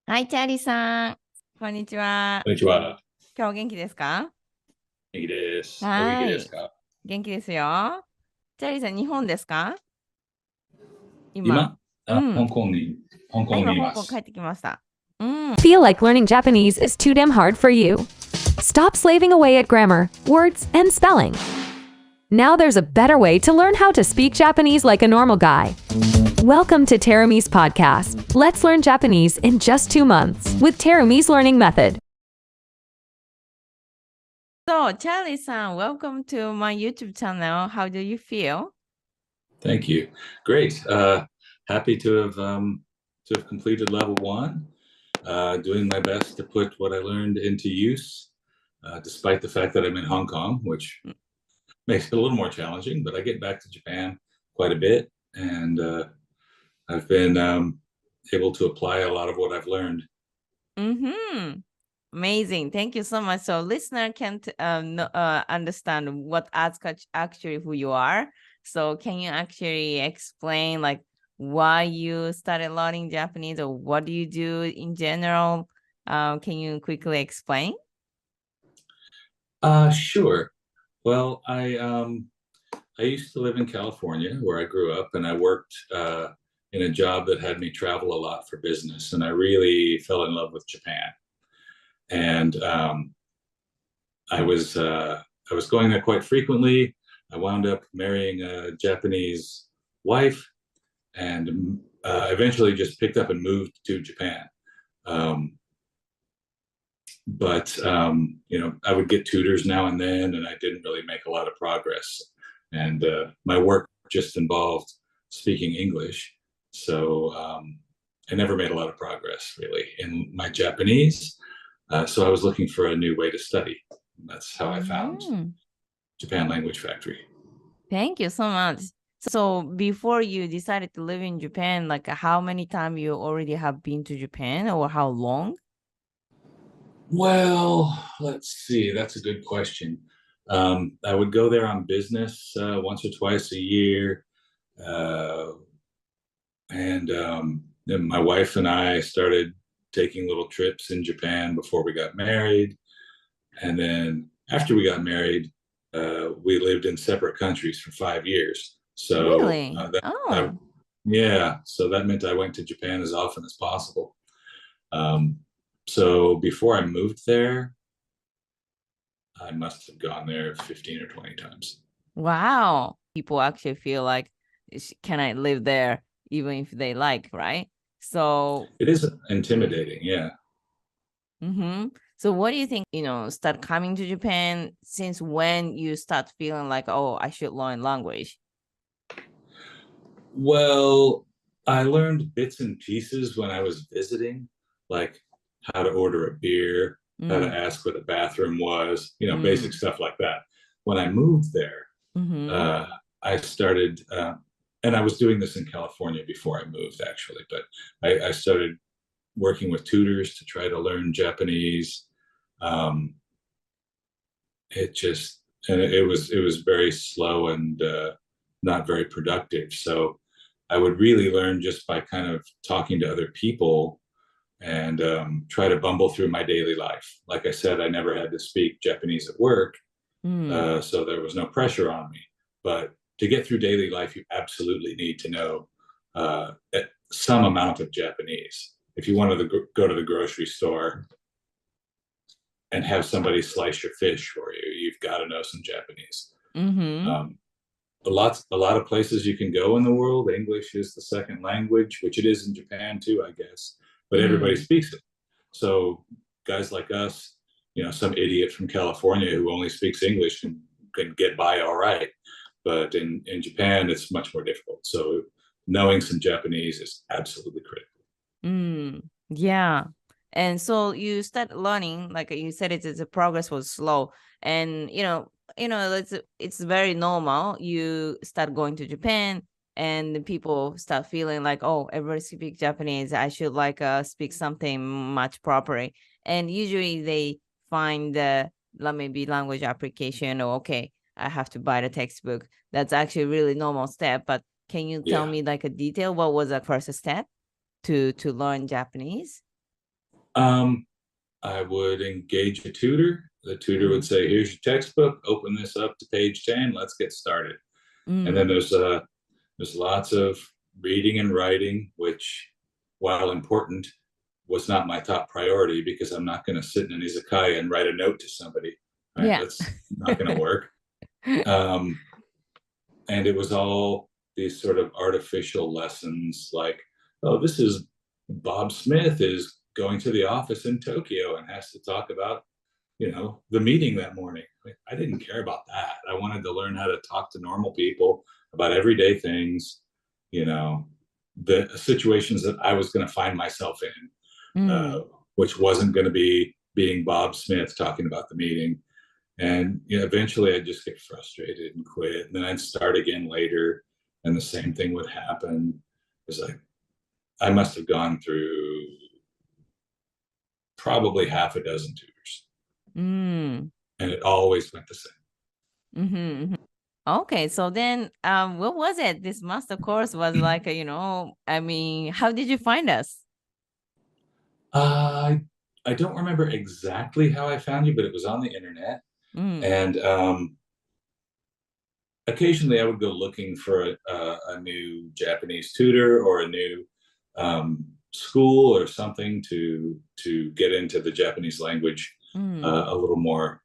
はい、チャーリーさん。こんにちは。こんにちは。今日元気ですか？元気です。お元気はい。ですか？元気ですよ。チャーリーさん、日本ですか？今。今、うん。香あ、港今、にいます。香港帰ってきました。うん。Feel like learning Japanese is too damn hard for you? Stop slaving away at grammar, words, and spelling. Now there's a better way to learn how to speak Japanese like a normal guy. Welcome to Terumi's podcast. Let's learn Japanese in just 2 months with Terumi's learning method. So, チャーリーさん、welcome to my YouTube channel. How do you feel? Thank you. Great. Happy to have completed level one. Doing my best to put what I learned into use, despite the fact that I'm in Hong Kong, which makes it a little more challenging. But I get back to Japan quite a bit, and I've been able to apply a lot of what I've learned. Mm-hmm. Amazing. Thank you so much. So listener can't understand what actually who you are. So can you actually explain like why you started learning Japanese or what do you do in general? Can you quickly explain? Sure. Well, I used to live in California where I grew up, and I worked in a job that had me travel a lot for business. And I really fell in love with Japan. And I was going there quite frequently. I wound up marrying a Japanese wife, and eventually just picked up and moved to Japan. Um, but I would get tutors now and then, and I didn't really make a lot of progress. And my work just involved speaking English, so I never made a lot of progress really in my Japanese. So I was looking for a new way to study. That's how I found Mhm. Japan Language Factory. Thank you so much. So before you decided to live in Japan, like how many times you already have been to Japan or how long? Well, let's see. That's a good question. I would go there on business once or twice a year. Uh, and then my wife and I started taking little trips in Japan before we got married. And then after we got married, we lived in separate countries for 5 years. So Really? I, Oh. yeah, so that meant I went to Japan as often as possible. Um, so before I moved there, I must have gone there 15 or 20 times. Wow. People actually feel like, can I live there even if they like, right? So, It is intimidating, yeah. mm-hmm. So what do you think, start coming to Japan since when you start feeling like, oh, I should learn language? Well, I learned bits and pieces when I was visiting, like how to order a beer, how to Mm, ask what a bathroom was, basic mm, stuff like that. When I moved there, mm-hmm. uh, I started, and I was doing this in California before I moved, actually, but I started working with tutors to try to learn Japanese. Um, it just, and it was very slow and not very productive. So I would really learn just by kind of talking to other people and try to bumble through my daily life. Like I said, I never had to speak Japanese at work, Mm, so there was no pressure on me. But to get through daily life, you absolutely need to know some amount of Japanese. If you wanted to go to the grocery store and have somebody slice your fish for you, you've got to know some Japanese. mm-hmm. Um, a lot of places you can go in the world. English is the second language, which it is in Japan too, I guess. But everybody Mm, speaks it. So guys like us, some idiot from California who only speaks English can get by all right. But in Japan, it's much more difficult. So knowing some Japanese is absolutely critical. mm. Yeah. And so you start learning, like you said, the progress was slow. And it's very normal. You start going to Japan and the people start feeling like, oh, everybody speaks Japanese. I should like speak something much properly. And usually they find the maybe language application or okay, I have to buy the textbook. That's actually a really normal step. But can you tell Yeah. me like a detail? What was the first step to learn Japanese? I would engage a tutor. The tutor would say, "Here's your textbook. Open this up to page 10. Let's get started." And then there's lots of reading and writing, which, while important, was not my top priority because I'm not going to sit in an izakaya and write a note to somebody. Right? Yeah. That's not going to work. And it was all these sort of artificial lessons like, oh, this is Bob Smith is going to the office in Tokyo and has to talk about, the meeting that morning. I didn't care about that. I wanted to learn how to talk to normal people about everyday things, the situations that I was going to find myself in, which wasn't going to be being Bob Smith talking about the meeting. And eventually I'd just get frustrated and quit. And then I'd start again later, and the same thing would happen. It was like I must have gone through probably half a dozen tutors, and it always went the same. Okay, so then what was it? This master course was like, how did you find us? I don't remember exactly how I found you, but it was on the internet. And occasionally I would go looking for a new Japanese tutor or a new school or something to get into the Japanese language a little more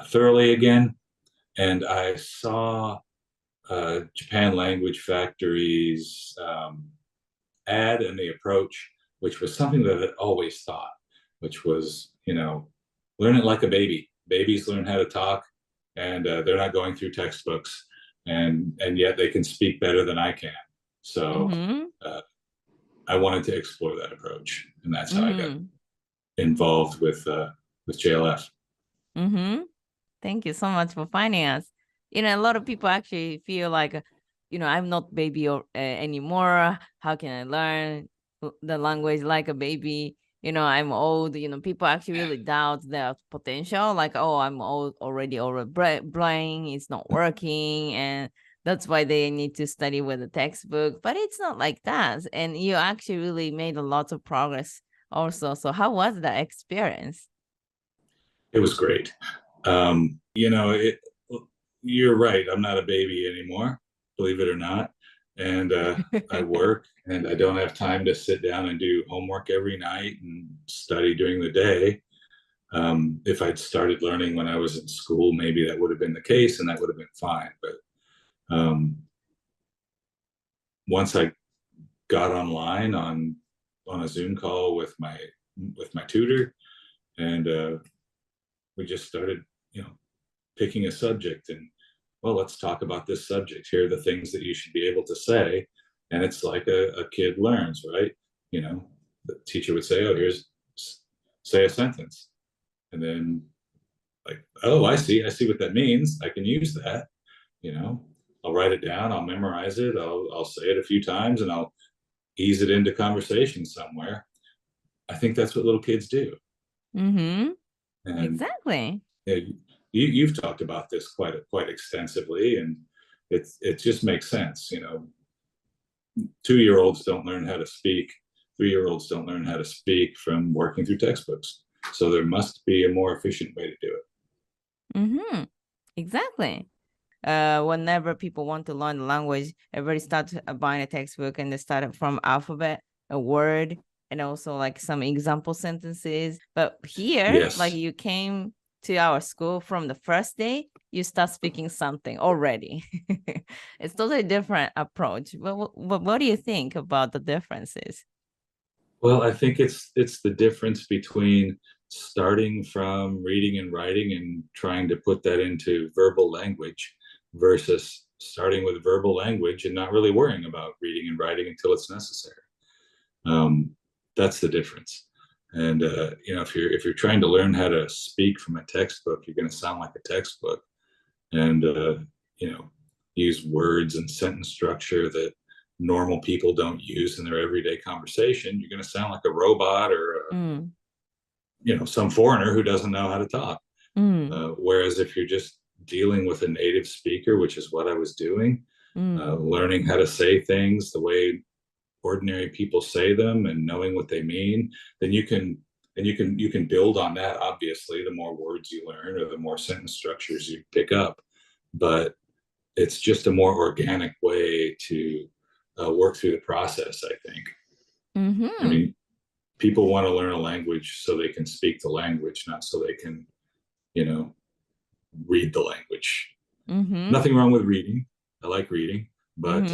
thoroughly again. And I saw Japan Language Factory's ad and the approach, which was something that I'd always thought, which was, learn it like a baby. Babies learn how to talk, and they're not going through textbooks, and yet they can speak better than I can. So I wanted to explore that approach, and that's how I got involved with JLF. Thank you so much for finding us. A lot of people actually feel like, I'm not baby anymore. How can I learn the language like a baby? I'm old. People actually really doubt their potential. Like, oh, I'm old already, brain is not working, and that's why they need to study with a textbook. But it's not like that. And you actually really made a lot of progress also. So how was that experience? It was great. You're right. I'm not a baby anymore, believe it or not. And I work, and I don't have time to sit down and do homework every night and study during the day. If I'd started learning when I was in school, maybe that would have been the case, and that would have been fine. But once I got online on a Zoom call with my tutor, and we just started, picking a subject, and well, let's talk about this subject. Here are the things that you should be able to say. And it's like a kid learns, right? The teacher would say, oh, say a sentence. And then like, oh, I see what that means. I can use that. I'll write it down. I'll memorize it. I'll say it a few times, and I'll ease it into conversation somewhere. I think that's what little kids do. And exactly. You've talked about this quite extensively, and it just makes sense. 2-year-olds don't learn how to speak. 3-year-olds don't learn how to speak from working through textbooks. So there must be a more efficient way to do it. Exactly. Whenever people want to learn the language, everybody starts buying a textbook, and they start from alphabet, a word, and also like some example sentences. But here, yes. like you came to our school from the first day, you start speaking something already. It's totally different approach. What do you think about the differences? Well, I think it's the difference between starting from reading and writing and trying to put that into verbal language versus starting with verbal language and not really worrying about reading and writing until it's necessary. That's the difference. And if you're trying to learn how to speak from a textbook, you're going to sound like a textbook, and use words and sentence structure that normal people don't use in their everyday conversation. You're going to sound like a robot or some foreigner who doesn't know how to talk. Whereas if you're just dealing with a native speaker, which is what I was doing, learning how to say things the way ordinary people say them and knowing what they mean, then you can and you can build on that. Obviously, the more words you learn or the more sentence structures you pick up, but it's just a more organic way to work through the process, I think. I mean, people want to learn a language so they can speak the language, not so they can, you know, read the language. Nothing wrong with reading. I like reading, but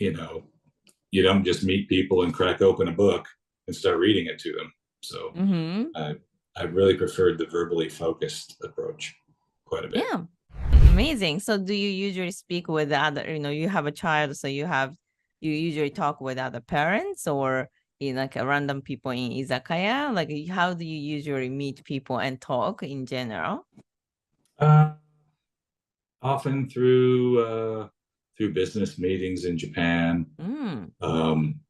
you know, you don't just meet people and crack open a book and start reading it to them. So I really preferred the verbally focused approach quite a bit. Yeah. Amazing. So do you usually speak with other, you have a child, so you usually talk with other parents or in like a random people in izakaya? Like how do you usually meet people and talk in general? Often through business meetings in Japan.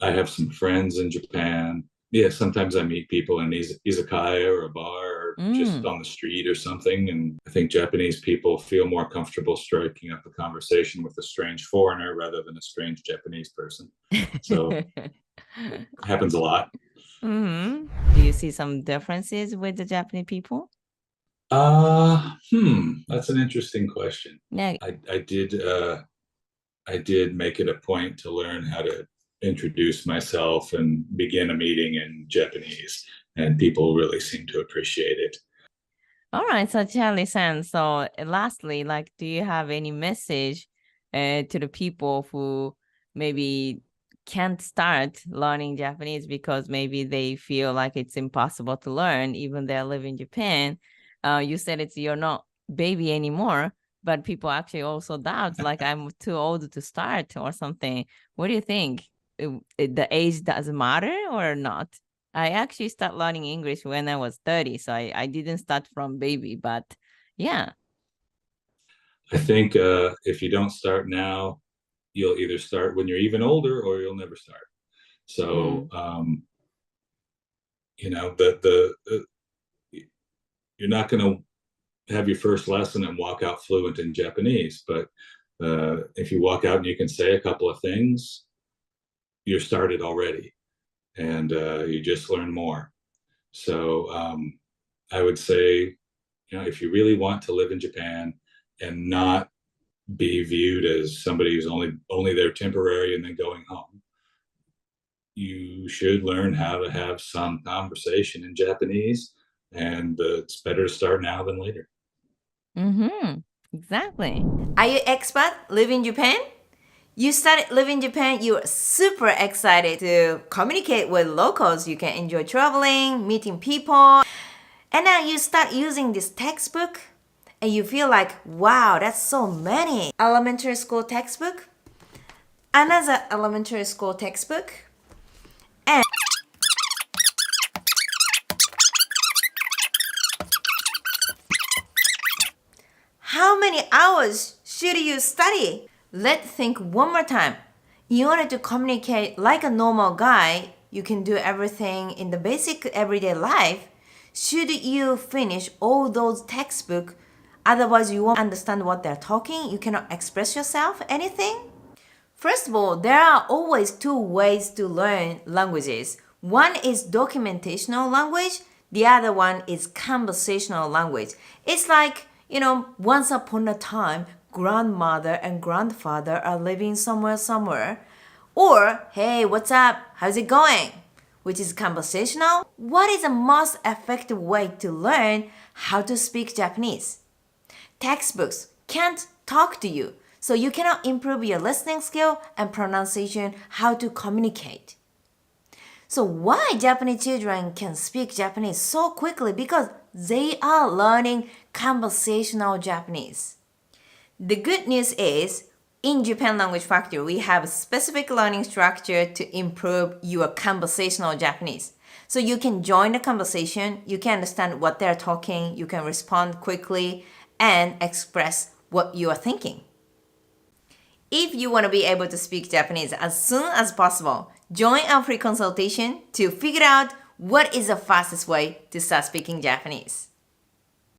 I have some friends in Japan. Yeah, sometimes I meet people in izakaya or a bar or just on the street or something. And I think Japanese people feel more comfortable striking up a conversation with a strange foreigner rather than a strange Japanese person. So it happens a lot. Do you see some differences with the Japanese people? That's an interesting question. Yeah. I did make it a point to learn how to introduce myself and begin a meeting in Japanese, and people really seem to appreciate it. All right, so Charlie-san, so lastly, like, do you have any message to the people who maybe can't start learning Japanese because maybe they feel like it's impossible to learn, even they live in Japan? You said you're not baby anymore, but people actually also doubt, like, I'm too old to start or something. What do you think? The age doesn't matter or not? I actually started learning English when I was 30, so I didn't start from baby, but yeah. I think if you don't start now, you'll either start when you're even older or you'll never start. So, you know, you're not going to have your first lesson and walk out fluent in Japanese, but if you walk out and you can say a couple of things, you're started already, and you just learn more. So I would say, you know, if you really want to live in Japan and not be viewed as somebody who's only there temporary and then going home, you should learn how to have some conversation in Japanese, and it's better to start now than later. Exactly. Are you expat live in Japan? You started living in Japan, you're super excited to communicate with locals. You can enjoy traveling, meeting people. And now you start using this textbook and you feel like, wow, that's so many. Elementary school textbook, another elementary school textbook, and how many hours should you study? Let's think one more time. In order to communicate like a normal guy, you can do everything in the basic everyday life. Should you finish all those textbooks? Otherwise, you won't understand what they're talking. You cannot express yourself, anything. First of all, there are always two ways to learn languages. One is documentational language. The other one is conversational language. It's like, once upon a time, grandmother and grandfather are living somewhere. Or, hey, what's up? How's it going? Which is conversational. What is the most effective way to learn how to speak Japanese? Textbooks can't talk to you, so you cannot improve your listening skill and pronunciation, how to communicate. So why Japanese children can speak Japanese so quickly? Because they are learning conversational Japanese. The good news is, in Japan Language Factory, we have a specific learning structure to improve your conversational Japanese. So you can join the conversation, you can understand what they're talking, you can respond quickly, and express what you are thinking. If you want to be able to speak Japanese as soon as possible, join our free consultation to figure out what is the fastest way to start speaking Japanese.